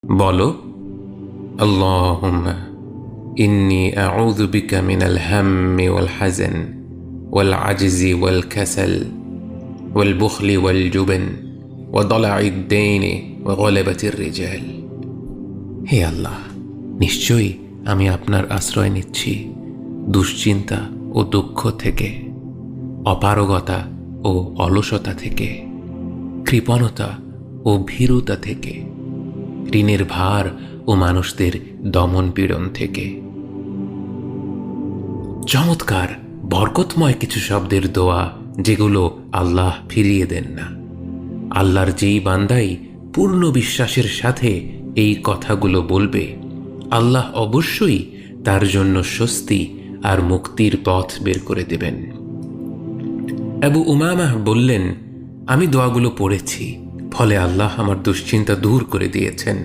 বলো, আল্লাহুম্মা ইন্নী আউযু বিকা মিনাল হাম্মি ওয়াল হাযান ওয়াল আজজি ওয়াল কাসাল ওয়াল বুখলি ওয়াল জুবন ওয়া দালা'id দাইনি ওয়া গলাবাতির রিজাল। হে আল্লাহ, নিশ্চয়ই আমি আপনার আশ্রয় নিচ্ছি দুশ্চিন্তা ও দুঃখ থেকে, অপারগতা ও অলসতা থেকে, কৃপণতা ও ভীরুতা থেকে, ঋণের ভার ও মানুষদের দমন পীড়ন থেকে। চমৎকার বরকতময় কিছু শব্দের দোয়া, যেগুলো আল্লাহ ফিরিয়ে দেন না। আল্লাহর যেই বান্দাই পূর্ণ বিশ্বাসের সাথে এই কথাগুলো বলবে, আল্লাহ অবশ্যই তার জন্য স্বস্তি আর মুক্তির পথ বের করে দেবেন। আবু উমামাহ বললেন, আমি দোয়াগুলো পড়েছি, ফলে আল্লাহ আমার দুশ্চিন্তা দূর করে দিয়েছেন।